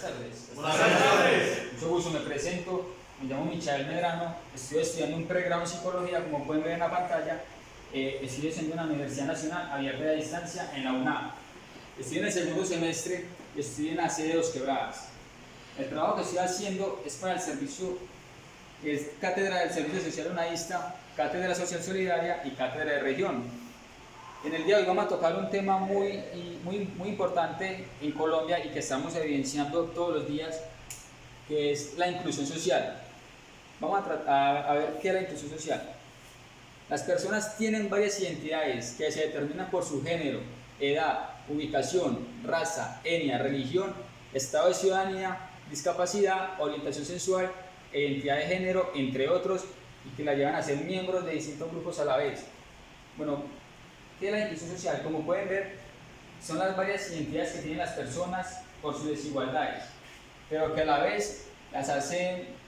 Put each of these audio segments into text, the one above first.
tardes. Buenas tardes. Mucho gusto, me presento. Me llamo Michael Medrano. Estoy estudiando un pregrado en psicología, como pueden ver en la pantalla. Estoy estudiando en la Universidad Nacional Abierta de Distancia en la UNAM. Estoy en el segundo semestre y estoy en la sede de Dos Quebradas. El trabajo que estoy haciendo es para el servicio, es Cátedra del Servicio Social Humanista, Cátedra Social Solidaria y Cátedra de Región. En el día de hoy vamos a tocar un tema muy importante en Colombia y que estamos evidenciando todos los días, que es la inclusión social. Vamos a ver qué es la inclusión social. Las personas tienen varias identidades que se determinan por su género, edad, ubicación, raza, etnia, religión, estado de ciudadanía, discapacidad, orientación sexual, identidad de género, entre otros, y que la llevan a ser miembros de distintos grupos a la vez. Bueno, ¿qué es la inclusión social? Como pueden ver, son las varias identidades que tienen las personas por sus desigualdades, pero que a la vez las hacen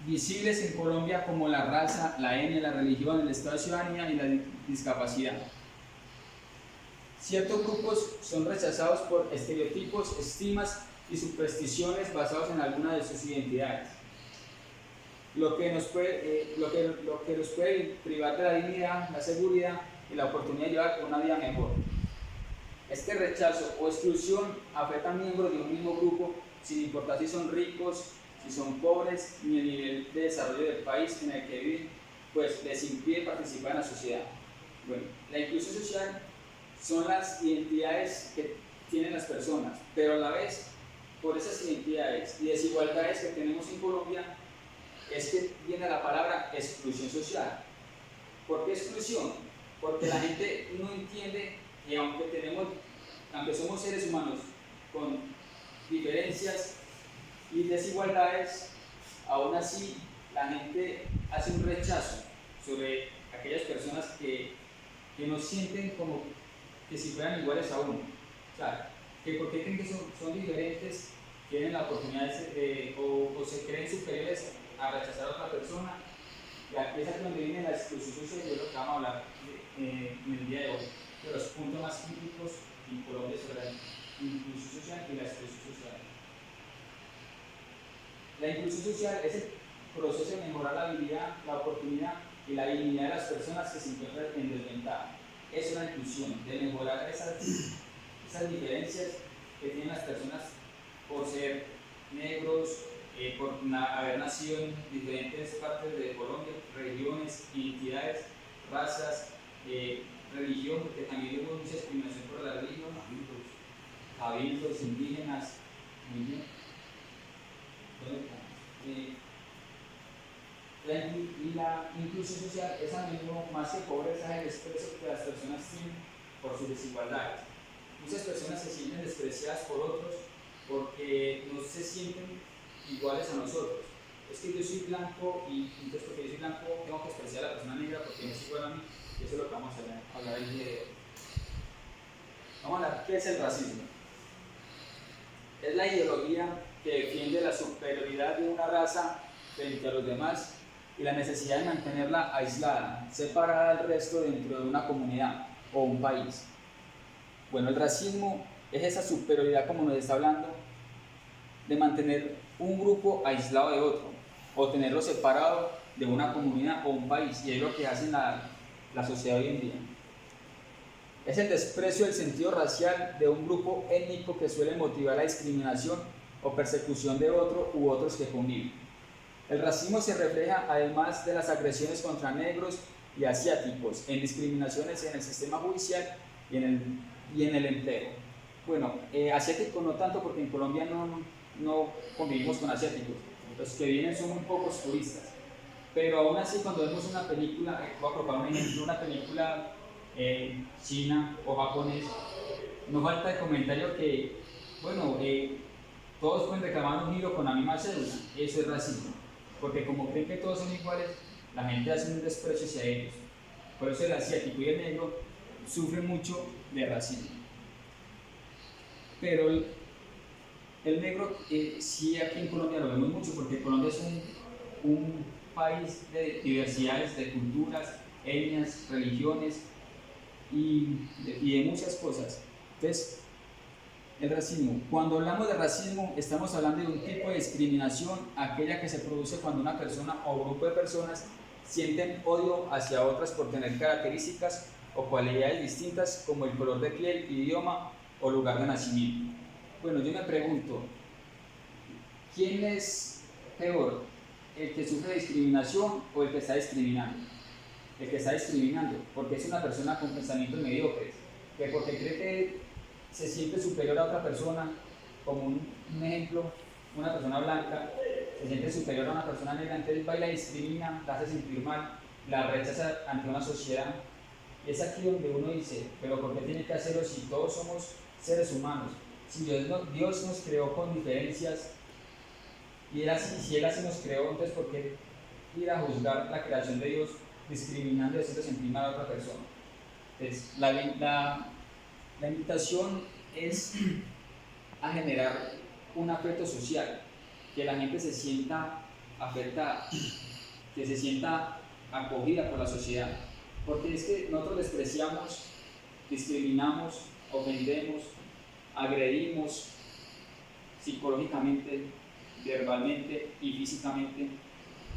visibles en Colombia, como la raza, la etnia, la religión, el estado de ciudadanía y la discapacidad. Ciertos grupos son rechazados por estereotipos, estigmas y supersticiones basados en alguna de sus identidades, lo que nos puede privar de la dignidad, la seguridad y la oportunidad de llevar una vida mejor. Este rechazo o exclusión afecta a miembros de un mismo grupo sin importar si son ricos, si son pobres, ni el nivel de desarrollo del país en el que viven, pues les impide participar en la sociedad. Bueno, la inclusión social son las identidades que tienen las personas, pero a la vez, por esas identidades y desigualdades que tenemos en Colombia, es que viene la palabra exclusión social. ¿Por qué exclusión? Porque la gente no entiende que aunque somos seres humanos con diferencias y desigualdades, aún así la gente hace un rechazo sobre aquellas personas que nos sienten como que si fueran iguales a uno. O sea, que porque creen que son diferentes, tienen la oportunidad o se creen superiores a rechazar a otra persona. Y aquí es donde viene la exclusión social, y es lo que vamos a hablar en el día de hoy, de los puntos más críticos en Colombia sobre la inclusión social y la exclusión social. La inclusión social es el proceso de mejorar la habilidad, la oportunidad y la dignidad de las personas que se encuentran en desventaja. Es una inclusión de mejorar esas diferencias que tienen las personas por ser negros, por haber nacido en diferentes partes de Colombia, regiones, identidades, razas, religión, porque también hubo mucha discriminación por la religión, cabildos, indígenas, muy bien. La inclusión social es al mismo más que pobreza, es el expreso que las personas tienen por sus desigualdades. Muchas personas se sienten despreciadas por otros porque no se sienten iguales a nosotros. Es que yo soy blanco y entonces porque yo soy blanco tengo que despreciar a la persona negra porque no es igual a mí, y eso es lo que vamos a hablar el día de hoy. Vamos a hablar, ¿qué es el racismo? Es la ideología que defiende la superioridad de una raza frente a los demás y la necesidad de mantenerla aislada, separada del resto dentro de una comunidad o un país. Bueno, el racismo es esa superioridad, como nos está hablando, de mantener un grupo aislado de otro o tenerlo separado de una comunidad o un país, y es lo que hace la sociedad hoy en día. Es el desprecio del sentido racial de un grupo étnico que suele motivar la discriminación o persecución de otro u otros que conviven. El racismo se refleja, además de las agresiones contra negros y asiáticos, en discriminaciones en el sistema judicial y en el empleo. Bueno, asiáticos no tanto, porque en Colombia no convivimos con asiáticos. Los que vienen son muy pocos turistas. Pero aún así, cuando vemos una película, voy a colocar un ejemplo, una película china o japonés, no falta el comentario que, bueno, todos pueden reclamar un giro con la misma cédula. Eso es racismo, porque como creen que todos son iguales, la gente hace un desprecio hacia ellos. Por eso el asiático y el negro sufren mucho de racismo. Pero el negro sí, aquí en Colombia lo vemos mucho, porque Colombia es un país de diversidades, de culturas, etnias, religiones y de muchas cosas. Entonces, El racismo. Cuando hablamos de racismo, estamos hablando de un tipo de discriminación, aquella que se produce cuando una persona o grupo de personas sienten odio hacia otras por tener características o cualidades distintas como el color de piel, idioma o lugar de nacimiento. Bueno, yo me pregunto, ¿quién es peor? ¿El que sufre discriminación o el que está discriminando? El que está discriminando, porque es una persona con pensamientos mediocres, que porque cree que se siente superior a otra persona, como un ejemplo, una persona blanca se siente superior a una persona negra, entonces va y la discrimina, la hace sentir mal, la rechaza ante una sociedad. Y es aquí donde uno dice, pero ¿por qué tiene que hacerlo si todos somos seres humanos? Si Dios nos creó con diferencias, y si Él así nos creó, entonces ¿por qué ir a juzgar la creación de Dios discriminando y haciendo sentir mal a otra persona? Entonces, la invitación es a generar un afecto social, que la gente se sienta afectada, que se sienta acogida por la sociedad, porque es que nosotros despreciamos, discriminamos, ofendemos, agredimos psicológicamente, verbalmente y físicamente,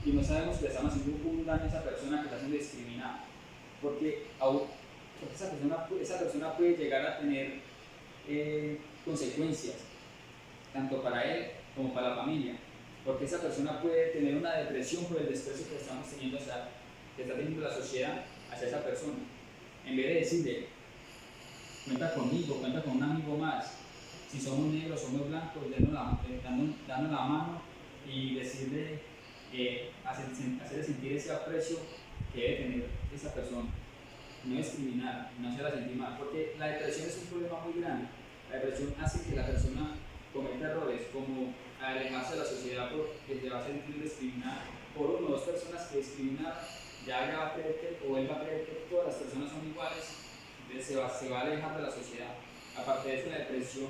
y no sabemos que le estamos haciendo un daño a esa persona que está siendo discriminada, porque esa persona puede llegar a tener consecuencias, tanto para él como para la familia, porque esa persona puede tener una depresión por el desprecio que estamos teniendo, que está teniendo la sociedad hacia esa persona. En vez de decirle, cuenta conmigo, cuenta con un amigo más, si somos negros, somos blancos, dando la mano y decirle, hacerle sentir ese aprecio que debe tener esa persona. No discriminar, no hacerla sentir mal, porque la depresión es un problema muy grande. La depresión hace que la persona cometa errores, como alejarse de la sociedad porque se va a sentir discriminada por una o dos personas que discriminar, ya va a creer que, o él va a creer que todas las personas son iguales, entonces se va a alejar de la sociedad. Aparte de eso, la depresión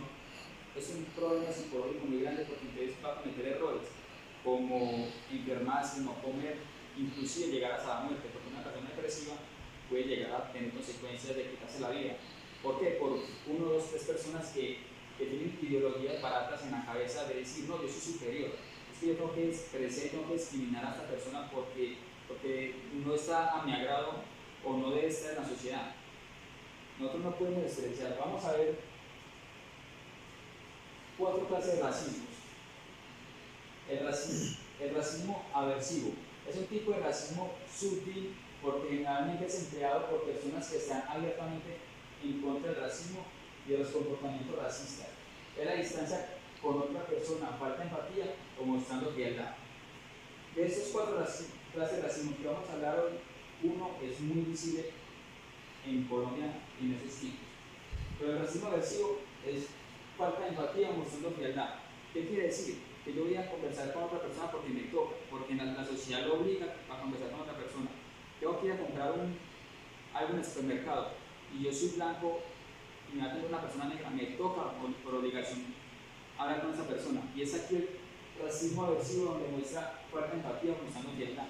es un problema psicológico muy grande porque entonces va a cometer errores, como enfermarse, no comer, inclusive llegar hasta la muerte, porque una persona depresiva puede llegar a tener consecuencias de quitarse la vida. ¿Por qué? Por uno, dos, tres personas que tienen ideologías baratas en la cabeza de decir, no, yo soy superior, es que yo tengo que crecer, tengo que discriminar a esta persona porque no está a mi agrado o no debe estar en la sociedad. Nosotros no podemos despreciar. Vamos a ver 4 clases de racismos. El racismo aversivo es un tipo de racismo sutil porque generalmente es empleado por personas que están abiertamente en contra del racismo y de los comportamientos racistas. Es la distancia con otra persona, falta de empatía o mostrando frialdad. De estos 4 clases de racismo que vamos a hablar hoy, uno es muy visible en Colombia y en esos tipos. Pero el racismo aversivo es falta de empatía o mostrando frialdad. ¿Qué quiere decir? Que yo voy a conversar con otra persona porque me toca, porque la sociedad lo obliga a conversar con otra persona. Tengo que ir a comprar algo en el supermercado y yo soy blanco y me va a tener una persona negra, me toca por obligación hablar con esa persona. Y es aquí el racismo aversivo donde muestra falta de empatía o mostrando frialdad.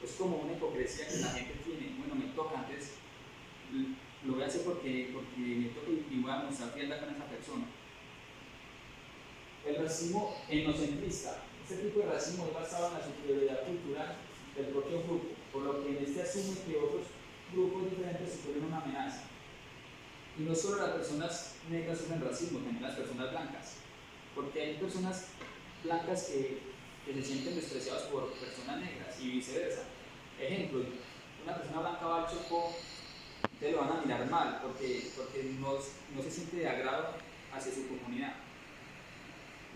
Es como una hipocresía que la gente tiene. Bueno, me toca, antes lo voy a hacer porque me toca y voy a mostrar frialdad con esa persona. El racismo etnocentrista. Este tipo de racismo es basado en la superioridad cultural del propio grupo, por lo que en este asume que otros grupos diferentes suponen una amenaza. Y no solo las personas negras sufren racismo, también las personas blancas, porque hay personas blancas que se sienten despreciadas por personas negras y viceversa. Ejemplo, una persona blanca va al Chocó, entonces lo van a mirar mal porque no se siente de agrado hacia su comunidad.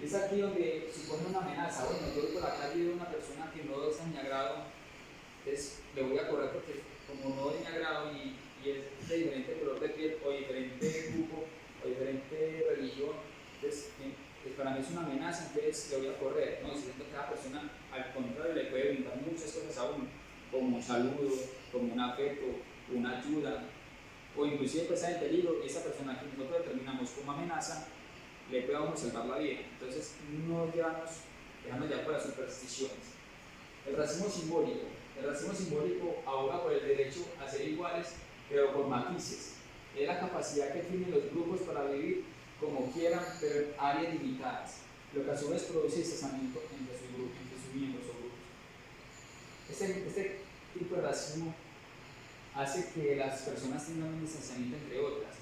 Es aquí donde supone una amenaza. Bueno, yo voy por la calle y veo una persona que no es a mi agrado, entonces le voy a correr porque como no es mi agrado y es de diferente color de piel o diferente grupo o diferente religión, entonces para mí es una amenaza, entonces le voy a correr. No, siento que cada persona al contrario le puede brindar muchas cosas a uno, como un saludo, como un afecto, una ayuda, o inclusive pues está en peligro, esa persona que nosotros determinamos como amenaza le puede a uno salvar la vida. Entonces no dejamos ya por las supersticiones. El racismo simbólico aboga por el derecho a ser iguales, pero por matices. Es la capacidad que tienen los grupos para vivir como quieran, pero en áreas limitadas, lo que a su vez produce distanciamiento entre sus miembros o grupos. Este tipo de racismo hace que las personas tengan un distanciamiento entre otras.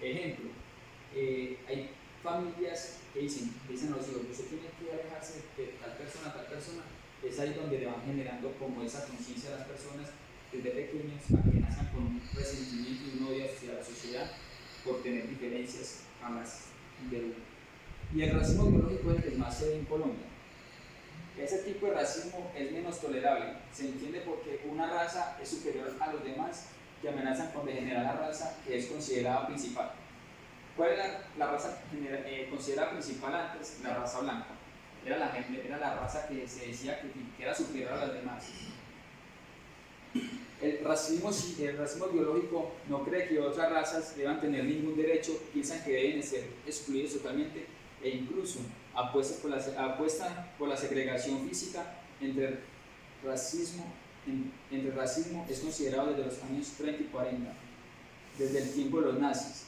Ejemplo, hay familias que dicen a los hijos, usted tiene que alejarse de tal persona, es ahí donde le van generando como esa conciencia a las personas desde pequeños a que nazcan con un resentimiento y un odio hacia la sociedad por tener diferencias jamás de uno. Y el racismo biológico es el que más se ve en Colombia. Ese tipo de racismo es menos tolerable, se entiende porque una raza es superior a los demás que amenazan con degenerar la raza que es considerada principal. ¿Cuál era la raza considerada principal antes? La raza blanca. Era la raza que se decía que era superior a las demás. El racismo biológico no cree que otras razas deban tener ningún derecho, piensan que deben ser excluidos totalmente e incluso apuesta por la segregación física entre racismo es considerado desde los años 30 y 40, desde el tiempo de los nazis,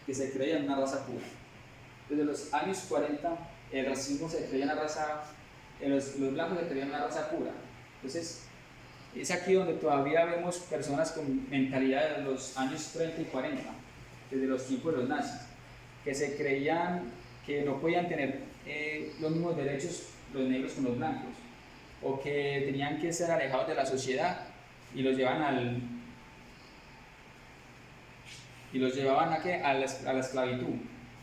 que se creían una raza pura. Desde los años 40 el racismo se creía una raza, los blancos se creían una raza pura. Entonces es aquí donde todavía vemos personas con mentalidad de los años 30 y 40, desde los tiempos de los nazis, que se creían que no podían tener los mismos derechos los negros con los blancos, o que tenían que ser alejados de la sociedad y los llevaban a la esclavitud.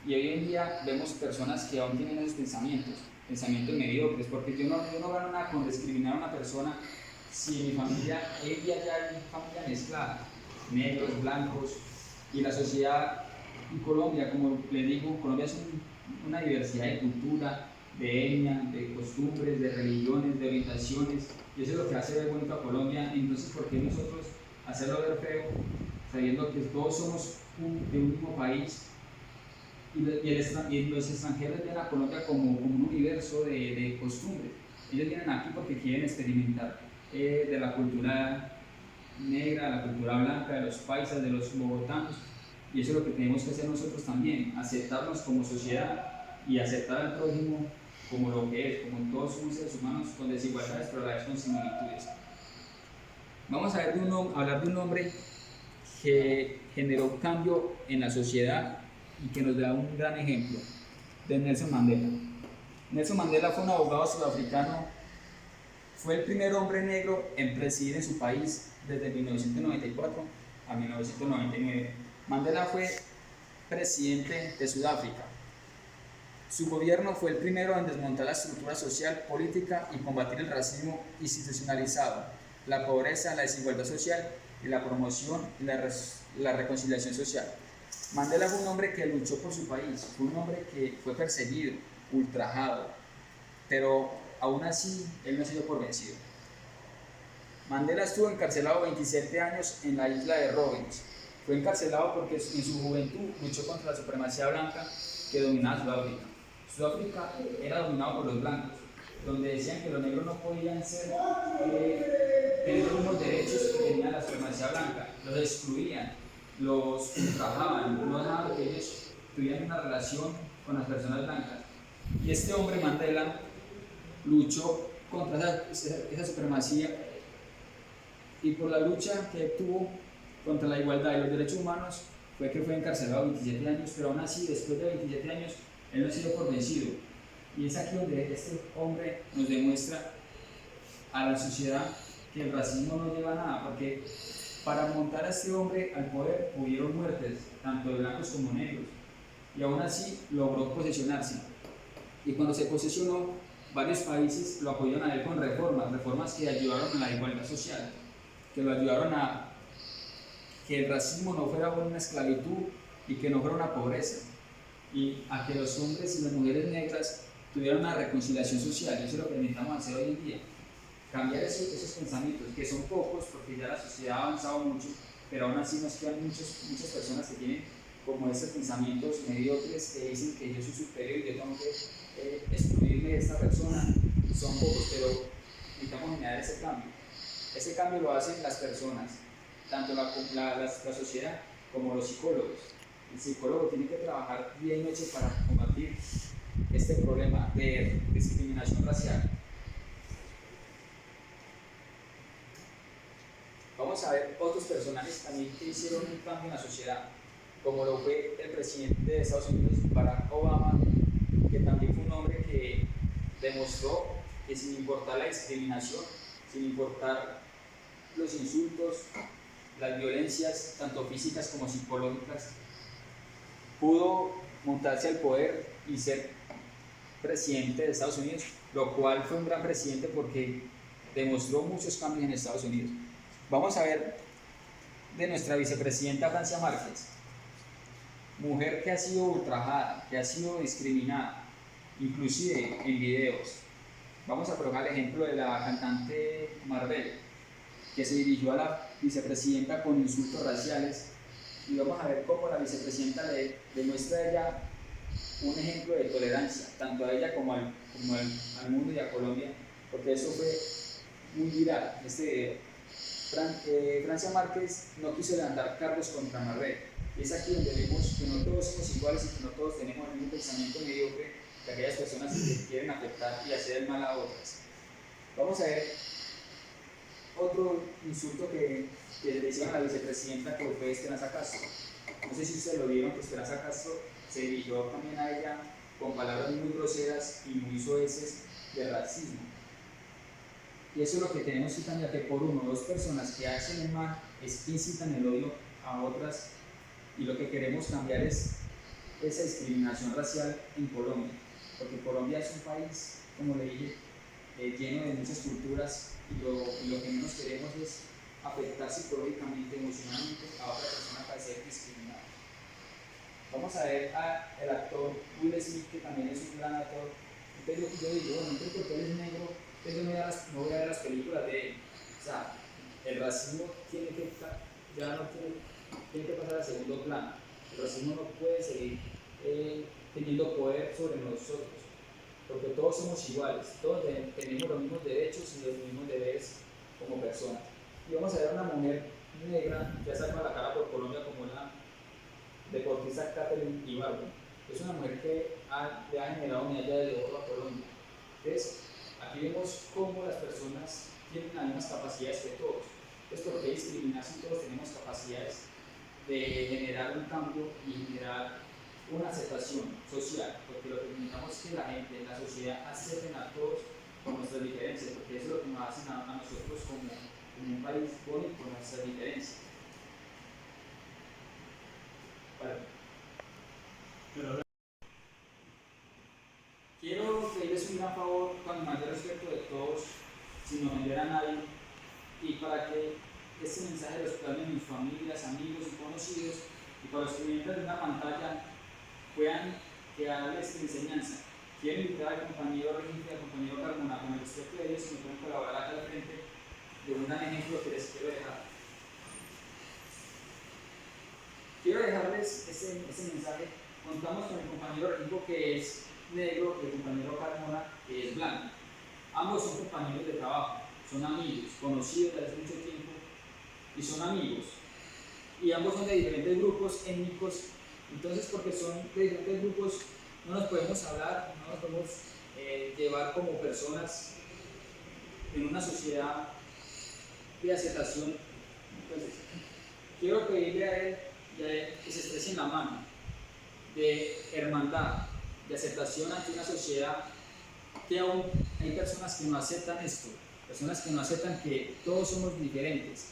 Y hoy en día vemos personas que aún tienen esos pensamientos mediocres, porque yo no gano nada con discriminar a una persona si en mi familia, ella ya hay familia mezclada, negros, blancos, y la sociedad en Colombia, como les digo, Colombia es una diversidad de cultura, de etnia, de costumbres, de religiones, de orientaciones, y eso es lo que hace ver bonito a Colombia. Entonces, ¿por qué nosotros hacerlo ver feo, sabiendo que todos somos de un mismo país? Y los extranjeros ven a Colombia como un universo de costumbres. Ellos vienen aquí porque quieren experimentar de la cultura negra, la cultura blanca, de los paisas, de los bogotanos, y eso es lo que tenemos que hacer nosotros también, aceptarnos como sociedad y aceptar al prójimo como lo que es, como todos somos seres humanos con desigualdades, pero a la vez con similitudes. Vamos a hablar de un hombre que generó un cambio en la sociedad y que nos da un gran ejemplo, de Nelson Mandela. Nelson Mandela fue un abogado sudafricano, fue el primer hombre negro en presidir en su país desde 1994 a 1999. Mandela fue presidente de Sudáfrica. Su gobierno fue el primero en desmontar la estructura social, política y combatir el racismo institucionalizado, la pobreza, la desigualdad social y la promoción y la reconciliación social. Mandela fue un hombre que luchó por su país, fue un hombre que fue perseguido, ultrajado, pero aún así él no se dio por vencido. Mandela estuvo encarcelado 27 años en la isla de Robben. Fue encarcelado porque en su juventud luchó contra la supremacía blanca que dominaba Sudáfrica. Sudáfrica era dominado por los blancos, donde decían que los negros no podían tener los mismos derechos que tenía la supremacía blanca. Los excluían, los ultrajaban, no dejaban que ellos tuvieran una relación con las personas blancas. Y este hombre, Mandela, luchó contra esa supremacía, y por la lucha que tuvo contra la igualdad y los derechos humanos fue que fue encarcelado 27 años, pero aún así, después de 27 años, él no se dio por vencido. Y es aquí donde este hombre nos demuestra a la sociedad que el racismo no lleva a nada, porque para montar a este hombre al poder hubieron muertes, tanto de blancos como negros, y aún así logró posesionarse. Y cuando se posesionó, varios países lo apoyaron a él con reformas que ayudaron a la igualdad social, que lo ayudaron a que el racismo no fuera una esclavitud y que no fuera una pobreza, y a que los hombres y las mujeres negras tuvieran una reconciliación social. Eso es lo que necesitamos hacer hoy en día, cambiar esos pensamientos, que son pocos porque ya la sociedad ha avanzado mucho, pero aún así nos quedan muchas personas que tienen como esos pensamientos mediocres, que dicen que yo soy superior y yo tengo que excluirme de esta persona. Son pocos, pero necesitamos generar ese cambio. Ese cambio lo hacen las personas, tanto la sociedad como los psicólogos. El psicólogo tiene que trabajar día y noche para combatir este problema de discriminación racial. Vamos a ver otros personajes también que hicieron un cambio en la sociedad, como lo fue el presidente de Estados Unidos, Barack Obama, que también fue un hombre que demostró que sin importar la discriminación, sin importar los insultos, las violencias, tanto físicas como psicológicas, pudo montarse al poder y ser presidente de Estados Unidos, lo cual fue un gran presidente porque demostró muchos cambios en Estados Unidos. Vamos a ver de nuestra vicepresidenta Francia Márquez, mujer que ha sido ultrajada, que ha sido discriminada, inclusive en videos. Vamos a colocar el ejemplo de la cantante Marvel, que se dirigió a la vicepresidenta con insultos raciales, y vamos a ver cómo la vicepresidenta le demuestra a ella un ejemplo de tolerancia, tanto a ella como al mundo y a Colombia, porque eso fue muy viral, este video. Francia Márquez no quiso levantar cargos contra Marvel, y es aquí donde vemos que no todos somos iguales y que no todos tenemos el mismo pensamiento mediocre de aquellas personas que quieren afectar y hacer el mal a otras. Vamos a ver otro insulto que le hicieron a la vicepresidenta, que fue Esperanza Castro. No sé si ustedes lo vieron, que Esperanza Castro se dirigió también a ella con palabras muy groseras y muy soeces de racismo. Y eso es lo que tenemos que cambiar, que por uno o dos personas que hacen el mal es que incitan el odio a otras, y lo que queremos cambiar es esa discriminación racial en Colombia, porque Colombia es un país, como le dije, lleno de muchas culturas, y lo que menos queremos es afectar psicológicamente, emocionalmente a otra persona para ser discriminada. Vamos a ver al actor Will Smith, que también es un gran actor. Entonces yo digo, bueno, entonces porque él es negro, entonces no voy a ver las películas de él. O sea, el racismo tiene que pasar a segundo plano. El racismo no puede seguir teniendo poder sobre nosotros, porque todos somos iguales, todos tenemos los mismos derechos y los mismos deberes como personas. Y vamos a ver a una mujer negra que ha sacado la cara por Colombia, como la deportista Katherine Ibargüen. Es una mujer que le ha generado medalla de oro a Colombia. Entonces, aquí vemos cómo las personas tienen las mismas capacidades que todos. Es porque hay discriminación, todos tenemos capacidades de generar un cambio y generar una aceptación social, porque lo que necesitamos es que la gente, la sociedad, acepten a todos con nuestras diferencias, porque eso es lo que nos hace a nosotros como un país bonito, con nuestras diferencias. Vale. Quiero pedirles un gran favor con el mayor respeto de todos, sin ofender a nadie, y para que este mensaje lo escuchen mis familias, amigos y conocidos, y para los que mientras de una pantalla puedan quedarles enseñanza. Quiero invitar al compañero Regente y al compañero Carmona, con el respeto de ellos, que me pueden colaborar acá al frente de un gran ejemplo que les quiero dejar. Quiero dejarles ese mensaje. Contamos con el compañero Rico, que es negro, y el compañero Carmona, que es blanco. Ambos son compañeros de trabajo, son amigos, conocidos desde hace mucho tiempo, y son amigos. Y ambos son de diferentes grupos étnicos. Entonces, porque son de diferentes grupos, no nos podemos hablar, no nos podemos llevar como personas en una sociedad de aceptación. Entonces, quiero pedirle a él y a él que se estrechen la mano de hermandad, de aceptación ante una sociedad que aún hay personas que no aceptan esto, personas que no aceptan que todos somos diferentes,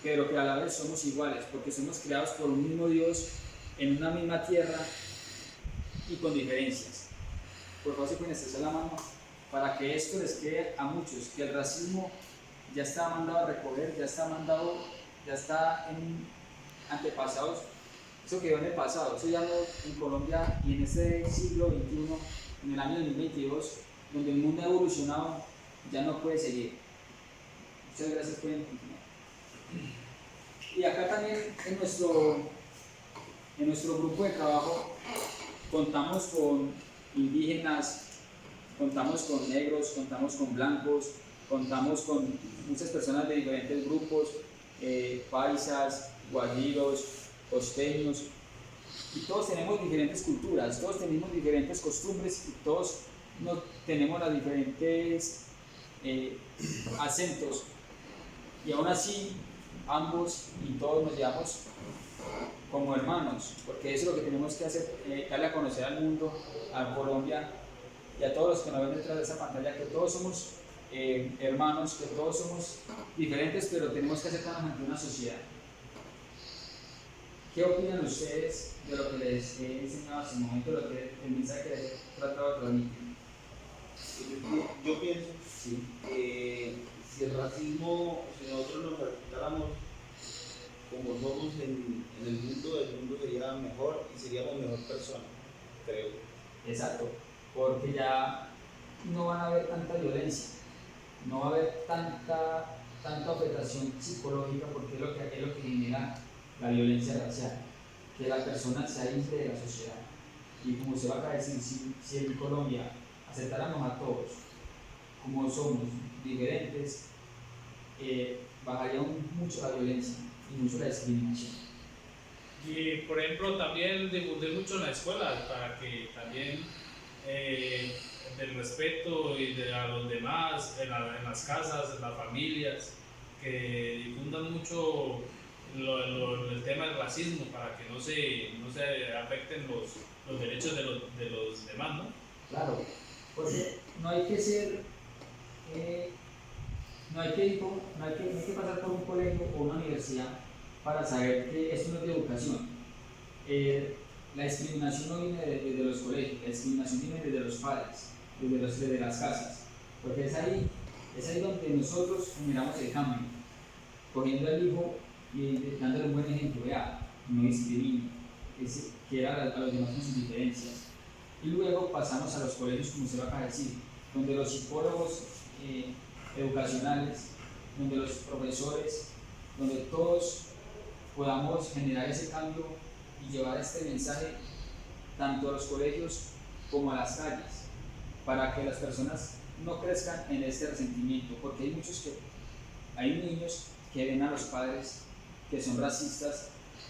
pero que a la vez somos iguales, porque somos creados por un mismo Dios, en una misma tierra y con diferencias. Por favor, se pueden estrechar la mano para que esto les quede a muchos, que el racismo ya está mandado a recoger, ya está en antepasados. Eso quedó en el pasado, eso ya no en Colombia y en este siglo XXI, en el año 2022, donde el mundo ha evolucionado, ya no puede seguir. Muchas gracias, pueden continuar. Y acá también en nuestro grupo de trabajo contamos con indígenas, contamos con negros, contamos con blancos, contamos con muchas personas de diferentes grupos, paisas, guajiros, costeños, Y todos tenemos diferentes culturas, todos tenemos diferentes costumbres y todos no, tenemos los diferentes acentos. Y aún así, ambos y todos nos llevamos como hermanos, porque eso es lo que tenemos que hacer, darle a conocer al mundo, a Colombia y a todos los que nos ven detrás de esa pantalla, que todos somos hermanos, que todos somos diferentes, pero tenemos que acercarnos ante una sociedad. ¿Qué opinan ustedes de lo que les he enseñado hasta el momento, de lo que el mensaje que les he tratado de transmitir? Yo pienso que si el racismo, si nosotros nos respetáramos como somos en el mundo sería mejor y seríamos mejor personas, creo. Exacto, porque ya no van a haber tanta violencia, no va a haber tanta afectación psicológica, porque es lo que genera la violencia racial, que la persona se aísle de la sociedad. Y como se va a decir, si en Colombia aceptáramos a todos como somos, diferentes, bajaría mucho la violencia y mucho la discriminación. Y por ejemplo también difundir mucho en la escuela para que también del respeto y a los demás, en las casas, en las familias, que difundan mucho el tema del racismo para que no se afecten los derechos de los demás, ¿no? Claro, porque no hay que ser, no hay que pasar por un colegio o una universidad para saber que esto no es de educación. La discriminación no viene desde los colegios, la discriminación viene desde los padres, desde las casas, porque es ahí donde nosotros generamos el cambio, cogiendo al hijo y dándole un buen ejemplo, vea, no discrimine, quiera a los demás con sus diferencias. Y luego pasamos a los colegios, como se va a decir, donde los psicólogos educacionales, donde los profesores, donde todos podamos generar ese cambio y llevar este mensaje tanto a los colegios como a las calles, para que las personas no crezcan en este resentimiento, porque hay niños que ven a los padres que son racistas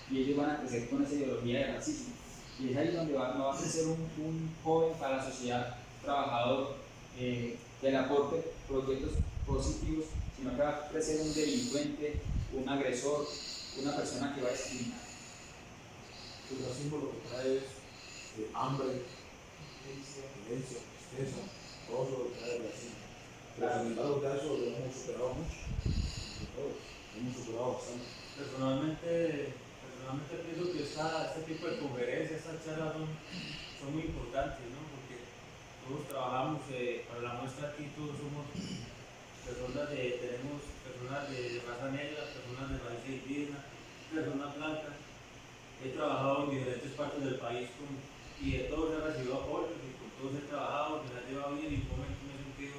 y ellos van a crecer con esa ideología de racismo. Y es ahí donde no va a crecer un joven para la sociedad trabajador que le aporte proyectos positivos, sino que va a crecer un delincuente, un agresor, una persona que va a discriminar. El racismo lo que trae es hambre, violencia, tristeza, todo eso lo que trae el racismo. Pero sin embargo, ya eso lo hemos superado mucho, todos, lo hemos superado bastante. Personalmente pienso que este tipo de conferencias, estas charlas son muy importantes, ¿no? Porque todos trabajamos, para la muestra aquí todos somos tenemos personas de raza negra, personas de raíz indígena, personas blancas. He trabajado en diferentes partes del país y de todos he recibido apoyos y con todos he trabajado, me la he llevado bien y en un momento me he sentido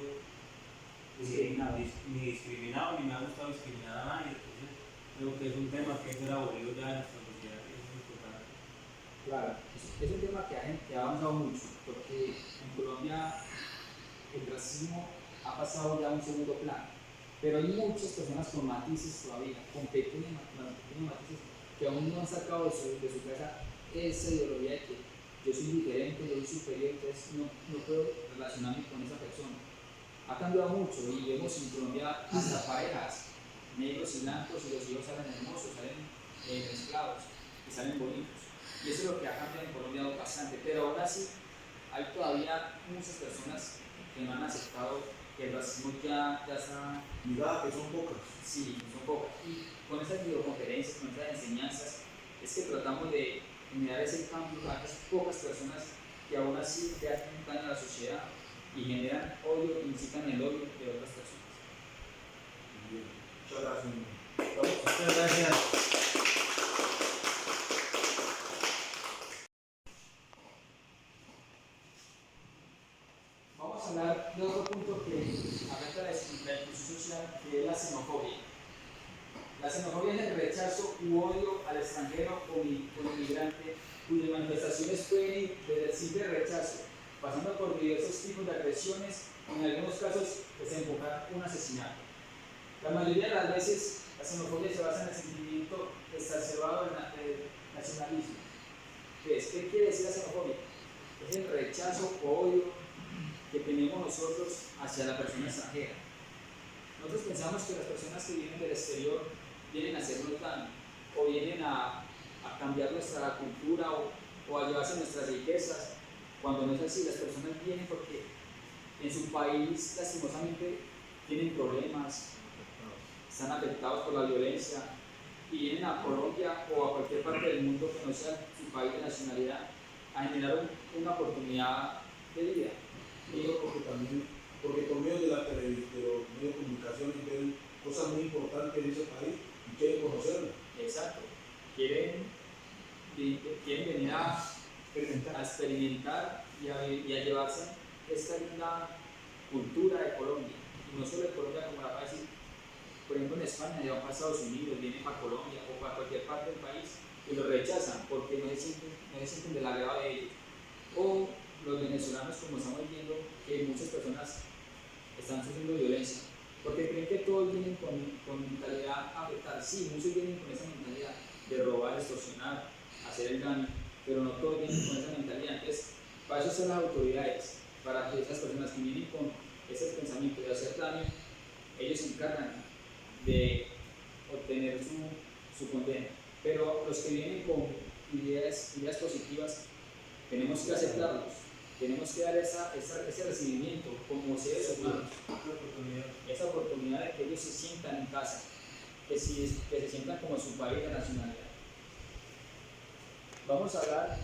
ni discriminado, ni me ha gustado discriminar a nadie. Entonces, creo que es un tema que hay que ser abolido ya en nuestra sociedad, que es muy importante. Claro, es un tema que ha avanzado mucho, porque en Colombia el racismo ha pasado ya a un segundo plano, pero hay muchas personas con matices todavía, con pequeños matices, que aún no han sacado de su casa esa ideología de que yo soy diferente, yo soy superior, entonces no puedo relacionarme con esa persona. Ha cambiado mucho y vemos en Colombia hasta parejas, negros y blancos, y los hijos salen hermosos, salen mezclados y salen bonitos. Y eso es lo que ha cambiado en Colombia bastante, pero aún así hay todavía muchas personas que no han aceptado que el racismo ya está... Mira, que son pocas. Sí, son pocas. Y con estas videoconferencias, con estas enseñanzas, es que tratamos de generar ese cambio a esas pocas personas que aún así le hacen daño a la sociedad y generan odio, incitan el odio de otras personas. Bien. Muchas gracias. Muchas gracias. Vamos a hablar de otro punto que afecta la inclusión social, que es la xenofobia. La xenofobia es el rechazo u odio al extranjero o inmigrante, cuyas manifestaciones pueden ir desde el simple rechazo, pasando por diversos tipos de agresiones, en algunos casos desembocar un asesinato. La mayoría de las veces, la xenofobia se basa en el sentimiento exacerbado del nacionalismo. Entonces, ¿qué quiere decir la xenofobia? Es el rechazo o odio que tenemos nosotros hacia la persona extranjera. Nosotros pensamos que las personas que vienen del exterior vienen a hacernos daño o vienen a cambiar nuestra cultura o a llevarse nuestras riquezas, cuando no es así. Las personas vienen porque en su país lastimosamente tienen problemas, están afectados por la violencia y vienen a Colombia o a cualquier parte del mundo que no sea su país de nacionalidad a generar una oportunidad de vida. Digo porque por medio de la televisión, de los medios de comunicación, ven cosas muy importantes de ese país y quieren conocerlas. Exacto. Quieren venir a experimentar y a llevarse esta linda cultura de Colombia. Y no solo de Colombia, como la país, por ejemplo en España, ya van para Estados Unidos, vienen para Colombia o para cualquier parte del país y lo rechazan porque no se sienten del agrado de ellos. O los venezolanos, como estamos viendo, que muchas personas están sufriendo violencia, porque creen que todos vienen con mentalidad a afectar. Sí, muchos vienen con esa mentalidad de robar, extorsionar, hacer el daño, pero no todos vienen con esa mentalidad. Entonces, para eso son las autoridades, para que esas personas que vienen con ese pensamiento de hacer daño, ellos se encargan de obtener su condena. Pero los que vienen con ideas positivas, tenemos que aceptarlos, tenemos que dar ese recibimiento como seres humanos, esa oportunidad de que ellos se sientan en casa, que se sientan como su país de nacionalidad. Vamos a hablar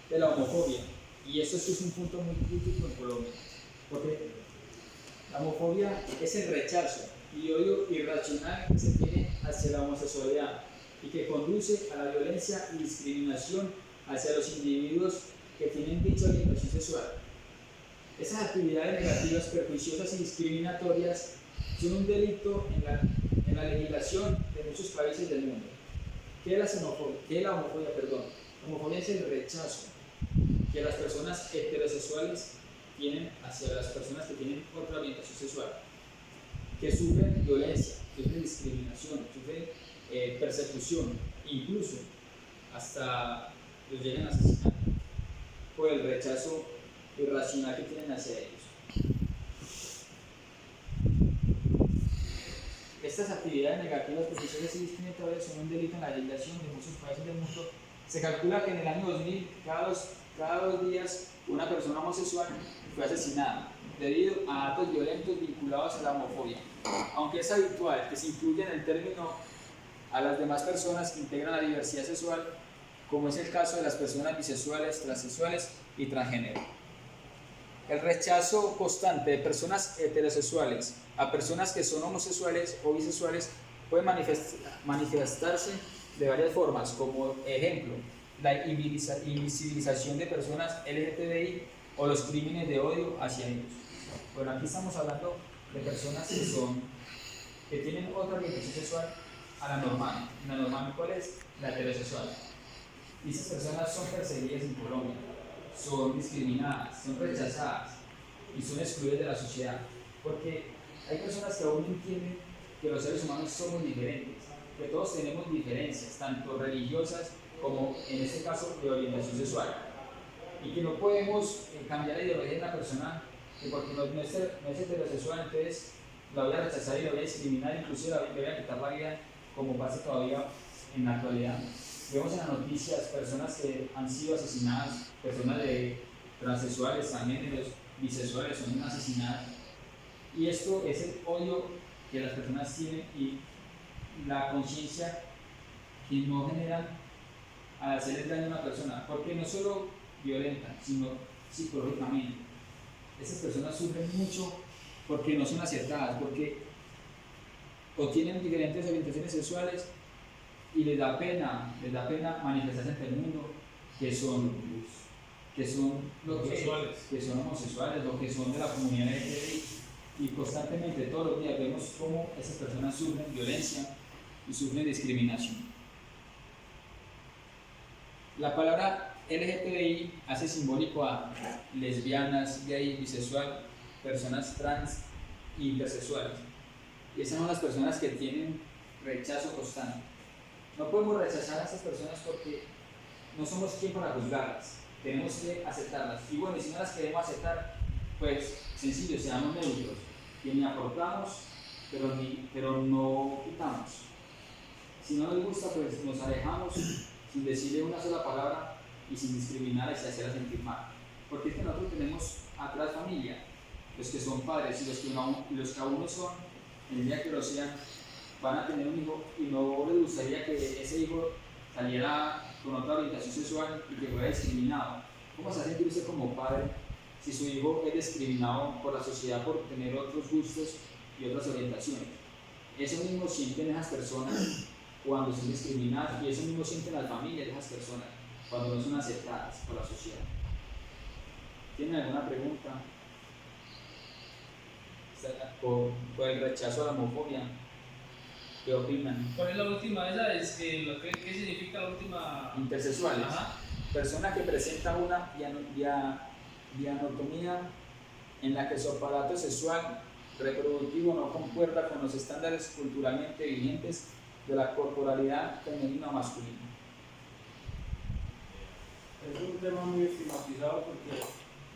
de la homofobia, y eso sí es un punto muy crítico en Colombia, porque la homofobia es el rechazo y odio irracional que se tiene hacia la homosexualidad y que conduce a la violencia y discriminación hacia los individuos que tienen dicha orientación sexual. Esas actividades negativas, perjuiciosas y discriminatorias son un delito en la legislación de muchos países del mundo. ¿Qué es la xenofobia? ¿Qué es la homofobia? La homofobia es el rechazo que las personas heterosexuales tienen hacia las personas que tienen otra orientación sexual, que sufren violencia, sufren discriminación, sufren persecución, incluso hasta los llegan a asesinar por el rechazo irracional que tienen hacia ellos. Estas actividades negativas, perjuiciosas y discriminatorias son un delito en la legislación de muchos países del mundo. Se calcula que en el año 2000, cada dos días, una persona homosexual fue asesinada debido a actos violentos vinculados a la homofobia. Aunque es habitual que se incluya en el término a las demás personas que integran la diversidad sexual, como es el caso de las personas bisexuales, transexuales y transgénero. El rechazo constante de personas heterosexuales a personas que son homosexuales o bisexuales puede manifestarse de varias formas, como ejemplo, la invisibilización de personas LGTBI o los crímenes de odio hacia ellos. Bueno, aquí estamos hablando de personas que tienen otra orientación sexual a la normal. La normal, ¿cuál es? La heterosexual. Y esas personas son perseguidas en Colombia, son discriminadas, son rechazadas y son excluidas de la sociedad, porque hay personas que aún no entienden que los seres humanos somos diferentes, que todos tenemos diferencias, tanto religiosas como en este caso de orientación sexual, y que no podemos cambiar la ideología de una persona que porque no es heterosexual, entonces la voy a rechazar y la voy a discriminar, inclusive le voy a quitar la vida, como pasa todavía en la actualidad. Vemos en las noticias personas que han sido asesinadas, personas de transexuales, transgéneros, bisexuales son asesinadas. Y esto es el odio que las personas tienen y la conciencia que no generan al hacerle daño a una persona, porque no solo violentan, sino psicológicamente. Esas personas sufren mucho porque no son aceptadas, porque o tienen diferentes orientaciones sexuales y les da pena manifestarse ante el mundo que son homosexuales, lo que son de la comunidad LGTBI, y constantemente todos los días vemos cómo esas personas sufren violencia y sufren discriminación. La palabra LGTBI hace simbólico a lesbianas, gay, bisexual, personas trans y intersexuales, y esas son las personas que tienen rechazo constante. No podemos rechazar a esas personas porque no somos quien para juzgarlas, tenemos que aceptarlas. Y bueno, y si no las queremos aceptar, pues sencillo, seamos neutros, que ni aportamos, pero no quitamos. Si no nos gusta, pues nos alejamos sin decirle una sola palabra y sin discriminar y sin hacerla sentir mal. Porque es que nosotros tenemos atrás familia, los que son padres y los que aún no son, el día que lo sean, van a tener un hijo y no les gustaría que ese hijo saliera con otra orientación sexual y que fuera discriminado. ¿Cómo se va a sentir usted como padre si su hijo es discriminado por la sociedad por tener otros gustos y otras orientaciones? Eso mismo sienten esas personas cuando son discriminadas y eso mismo sienten las familias de esas personas cuando no son aceptadas por la sociedad. ¿Tienen alguna pregunta? Por el rechazo a la homofobia, ¿qué opinan? ¿Cuál es la última? Esa es ¿qué significa la última? Intersexuales. Ajá. Persona que presenta una dianotomía en la que su aparato sexual reproductivo no concuerda con los estándares culturalmente vigentes de la corporalidad femenina o masculina. Es un tema muy estigmatizado porque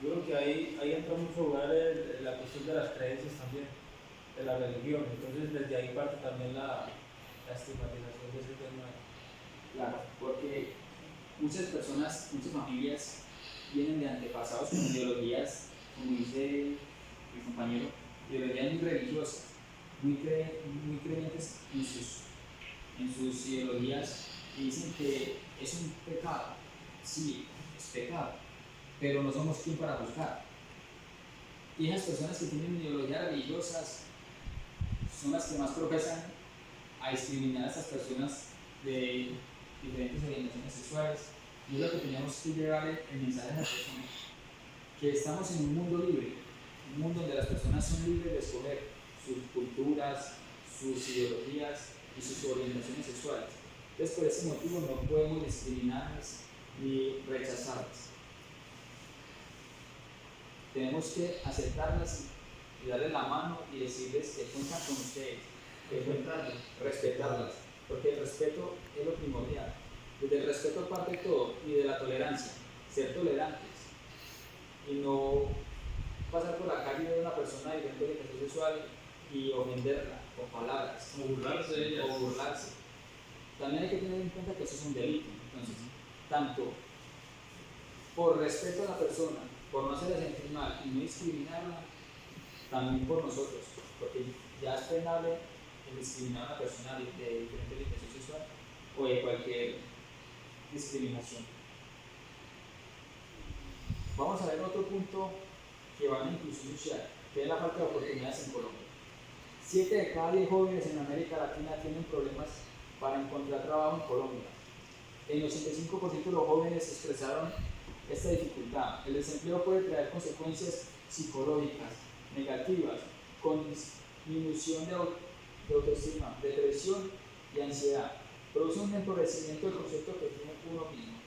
yo creo que ahí entra mucho lugar la cuestión de las creencias también, de la religión. Entonces desde ahí parte también la estigmatización de ese tema. Claro, porque muchas personas, muchas familias vienen de antepasados con ideologías, como dice mi compañero, ideologías muy religiosas, muy creyentes en sus ideologías y dicen que es un pecado. Sí, es pecado, pero no somos quien para juzgar. Y esas personas que tienen ideologías religiosas son las que más profesan a discriminar a esas personas de diferentes orientaciones sexuales. Y es lo que tenemos que llevarle el mensaje a las personas, que estamos en un mundo libre, un mundo donde las personas son libres de escoger sus culturas, sus ideologías y sus orientaciones sexuales. Entonces, por ese motivo no podemos discriminarlas ni rechazarlas. Tenemos que aceptarlas y darles la mano y decirles que cuentan con ustedes, que cuentan, respetarlas, porque el respeto es lo primordial. Desde el respeto parte todo y de la tolerancia, ser tolerantes y no pasar por la calle de una persona de diferente orientación sexual y ofenderla con palabras O burlarse de ellas. o burlarse. También hay que tener en cuenta que eso es un delito. Entonces, tanto por respeto a la persona, por no hacerla sentir mal y no discriminarla, también por nosotros, porque ya es penable el discriminar a una persona de diferente orientación sexual o de cualquier discriminación. Vamos a ver otro punto que va a la inclusión social, que es la falta de oportunidades en Colombia. 7 de cada 10 jóvenes en América Latina tienen problemas para encontrar trabajo en Colombia. El 85% de los jóvenes expresaron esta dificultad. El desempleo puede traer consecuencias psicológicas negativas, con disminución de autoestima, depresión y ansiedad. Produce un empobrecimiento del concepto que tiene uno mismo.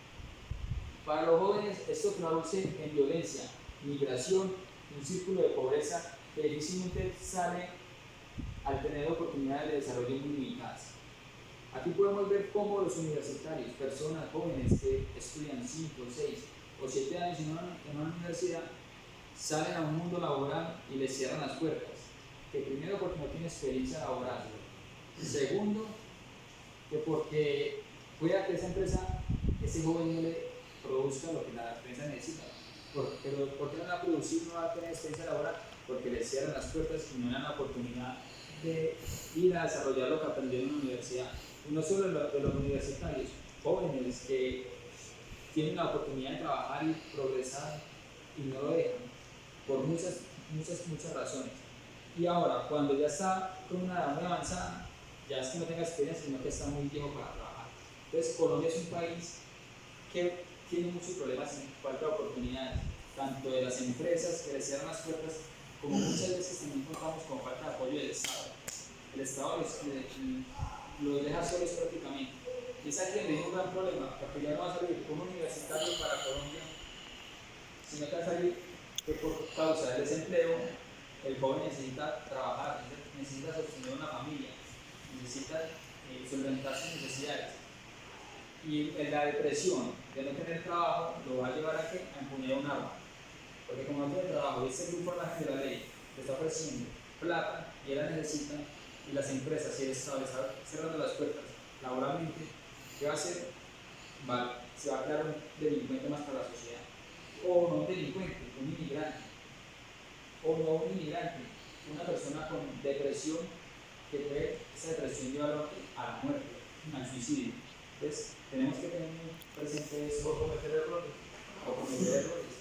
Para los jóvenes esto traduce en violencia, migración, un círculo de pobreza que difícilmente sale al tener oportunidades de desarrollo muy limitadas. Aquí podemos ver cómo los universitarios, personas jóvenes que estudian 5, 6 o 7 años en una universidad, salen a un mundo laboral y les cierran las puertas. Que primero porque no tiene experiencia laboral. Segundo, que porque pueda que esa empresa, ese joven no le produzca lo que la empresa necesita. Pero ¿por qué no va a producir, no va a tener experiencia laboral? Porque les cierran las puertas y no le dan la oportunidad de ir a desarrollar lo que aprendieron en la universidad. Y no solo de los universitarios, jóvenes que tienen la oportunidad de trabajar y progresar y no lo dejan por muchas razones. Y ahora, cuando ya está con una edad muy avanzada, ya es que no tenga experiencia, sino que está muy viejo para trabajar. Entonces, Colombia es un país que tiene muchos problemas en falta de oportunidades, tanto de las empresas que les cierran las puertas, como muchas veces también contamos con falta de apoyo del Estado. El Estado los deja solos prácticamente. Y es aquí donde hay un gran problema, porque ya no va a salir como universitario para Colombia, sino que va a salir que por causa del desempleo, el joven necesita trabajar, necesita sostener una familia, necesita solventar sus necesidades. Y la depresión de no tener trabajo lo va a llevar a, ¿qué?, a empuñar un arma. Porque como no tiene trabajo, ese grupo de la ley le está ofreciendo plata y él la necesita, y las empresas, si el Estado le está cerrando las puertas laboralmente, ¿qué va a hacer? Se va a crear un delincuente más para la sociedad. O no un delincuente, un inmigrante. O no un inmigrante, una persona con depresión que puede esa depresión llevarlo a la muerte, al suicidio. Entonces, tenemos que tener presente eso. O cometer errores. O cometer errores.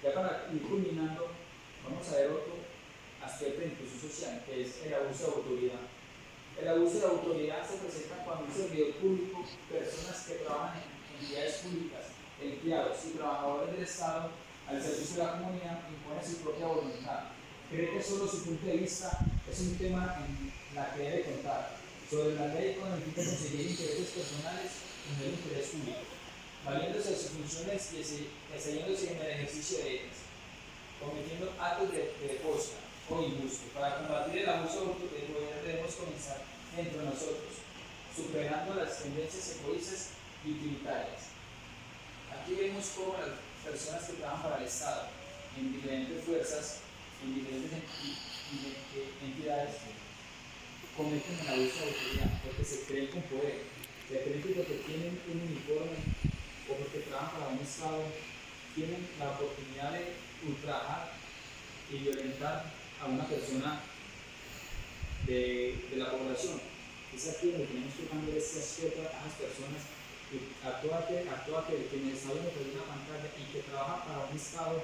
Ya para ir culminando, vamos a ver otro aspecto de inclusión social, que es el abuso de autoridad. El abuso de autoridad se presenta cuando un servidor público, personas que trabajan en entidades públicas, empleados y trabajadores del Estado, al servicio de la comunidad, imponen su propia voluntad. Cree que solo su punto de vista es un tema en la que debe contar, sobre la ley con el fin de conseguir intereses personales en el interés público, valiéndose de sus funciones y excediéndose en el ejercicio de ellas, cometiendo actos de posta o injusto. Para combatir el abuso de poder debemos comenzar entre nosotros, superando las tendencias egoístas y utilitarias. Aquí vemos cómo las personas que trabajan para el Estado, en diferentes fuerzas, en diferentes entidades, cometen el abuso de autoridad, porque se creen con poder, se creen que porque tienen un uniforme o porque trabajan para un Estado, tienen la oportunidad de ultrajar y violentar a una persona de la población. Es aquí donde tenemos que cambiar este aspecto a las personas, a todo aquel que en el Estado no tiene una pantalla y que trabaja para un Estado,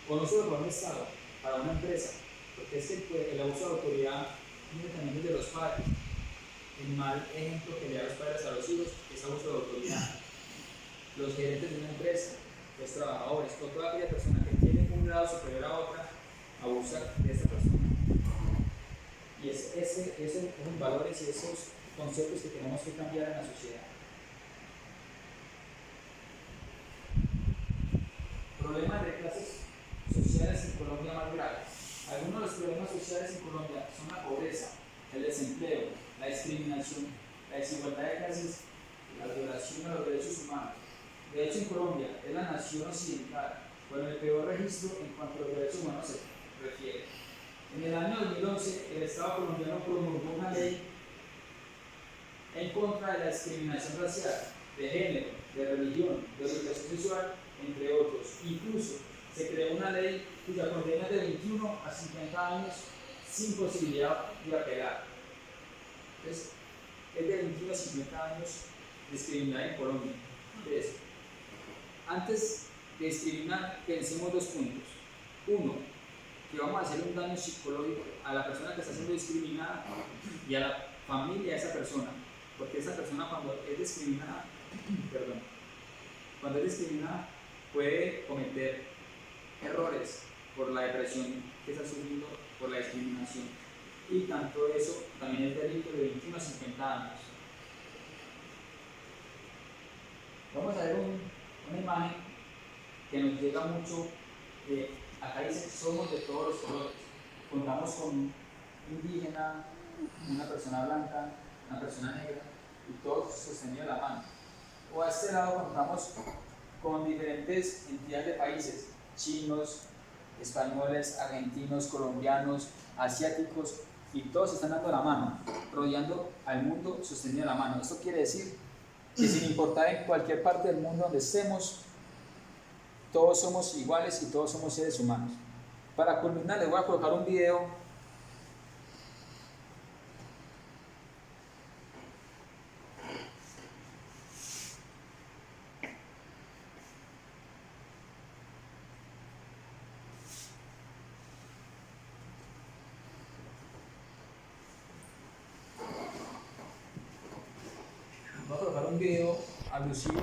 o no solo para un Estado, para una empresa, porque es que el abuso de autoridad viene también desde los padres. El mal ejemplo que le dan los padres a los hijos es abuso de autoridad. Los gerentes de una empresa, los trabajadores, o toda aquella persona que tiene un grado superior a otra, abusa de esa persona. Y esos valores y esos conceptos que tenemos que cambiar en la sociedad. Problemas de clases sociales en Colombia más graves. Algunos de los problemas sociales en Colombia son la pobreza, el desempleo, la discriminación, la desigualdad de clases, la violación a los derechos humanos. De hecho, en Colombia es la nación occidental con el peor registro en cuanto a los derechos humanos se refiere. En el año 2011, el Estado colombiano promulgó una ley en contra de la discriminación racial, de género, de religión, de orientación sexual, entre otros. Incluso se creó una ley cuya condena es de 21 a 50 años sin posibilidad de apelar. Entonces, es de 21 a 50 años discriminar en Colombia. Entonces, antes de discriminar, pensemos dos puntos. Uno, que vamos a hacer un daño psicológico a la persona que está siendo discriminada y a la familia de esa persona, porque esa persona cuando es discriminada, puede cometer errores por la depresión que está sufriendo por la discriminación, y tanto eso también es delito de 21 a 50 años. Vamos a ver una imagen que nos llega mucho. Acá dice: somos de todos los colores. Contamos con un indígena, una persona blanca, una persona negra, y todos sosteniendo la mano. O a este lado contamos con diferentes entidades de países: chinos, españoles, argentinos, colombianos, asiáticos, y todos están dando la mano, rodeando al mundo sosteniendo la mano. Esto quiere decir que sin importar en cualquier parte del mundo donde estemos, todos somos iguales y todos somos seres humanos. Para culminar, les voy a colocar un video alusivo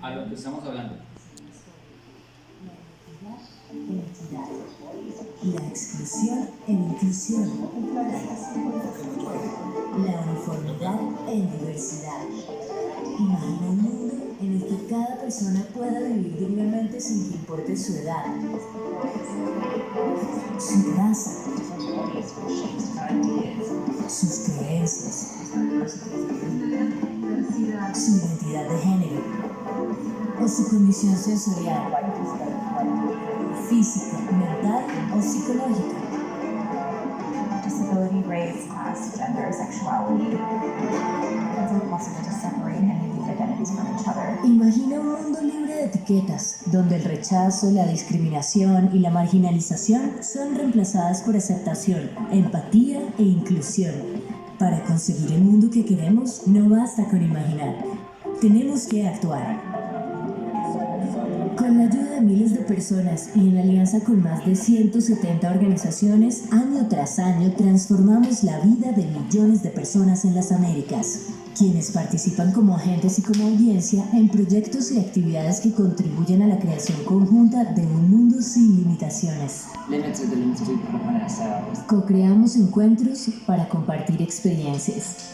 a lo que estamos hablando. La exclusión en inclusión. La uniformidad en diversidad. Imagina un mundo en el que cada persona pueda vivir dignamente sin que importe su edad, su raza, sus creencias, su identidad de género o su condición sensorial, física, mental o psicológica. Disability, race, class, gender, sexuality. It's impossible to separate any of these identities from each other. Imagina un mundo libre de etiquetas, donde el rechazo, la discriminación y la marginalización son reemplazadas por aceptación, empatía e inclusión. Para conseguir el mundo que queremos, no basta con imaginar. Tenemos que actuar. Con la ayuda de miles de personas y en alianza con más de 170 organizaciones, año tras año transformamos la vida de millones de personas en las Américas, quienes participan como agentes y como audiencia en proyectos y actividades que contribuyen a la creación conjunta de un mundo sin limitaciones. Co-creamos encuentros para compartir experiencias.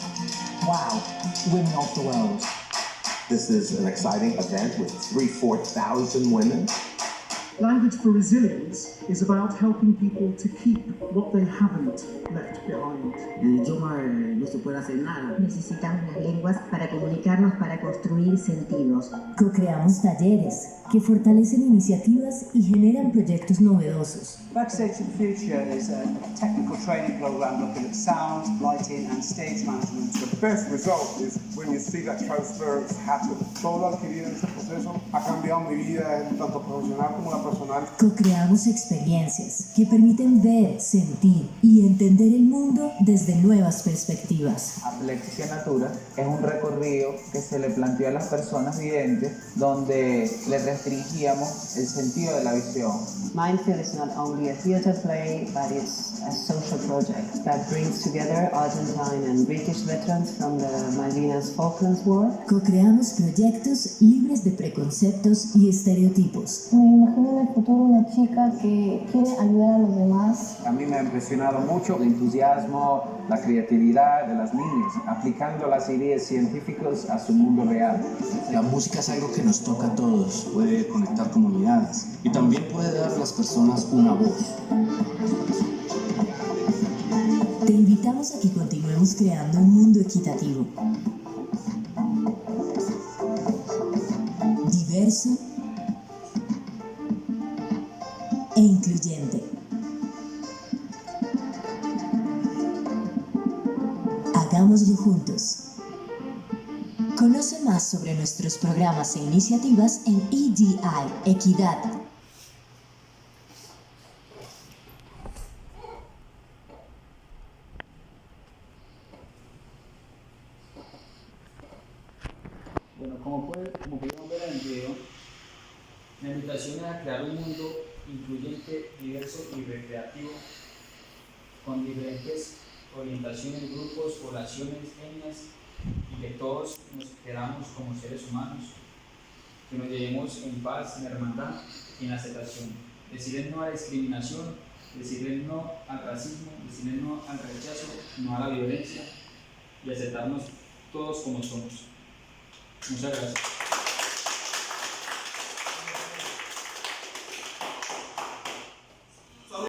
Wow, Women of the World. This is an exciting event with 4,000 women. Language for Resilience is about helping people to keep what they haven't left behind. El idioma no se puede hacer nada. Necesitamos las lenguas para comunicarnos, para construir sentidos. Co-creamos talleres que fortalecen iniciativas y generan proyectos novedosos. Backstage to the Future is a technical training program looking at sound, lighting and stage management. The best result is when you see that transference happen. Todo lo adquirido en este proceso ha cambiado mi vida, tanto profesional como la personal. Co-creamos experiencias que permiten ver, sentir y entender el mundo desde nuevas perspectivas. Aplexia Natura es un recorrido que se le planteó a las personas videntes donde le restringíamos el sentido de la visión. Mindfield is not only a theater play, but it's a social project that brings together Argentine and British veterans from the Malvinas Falklands War. Co-creamos proyectos libres de preconceptos y estereotipos. Me imagino en el futuro una chica que quiere ayudar a los demás. A mí me ha impresionado mucho el entusiasmo, la creatividad de las niñas, aplicando las ideas científicas a su mundo real. La música es algo que nos toca a todos, puede conectar comunidades y también puede dar a las personas una voz. Te invitamos a que continuemos creando un mundo equitativo, diverso e incluyente. Hagámoslo juntos. Conoce más sobre nuestros programas e iniciativas en EDI, Equidad. Bueno, como pudieron ver en el video, la invitación es a crear un mundo incluyente, diverso y recreativo, con diferentes orientaciones, grupos, poblaciones, etnias, y que todos nos queramos como seres humanos, que nos llevemos en paz, en hermandad y en aceptación. Decirle no a la discriminación, decirle no al racismo, decirle no al rechazo, no a la violencia y aceptarnos todos como somos. Muchas gracias.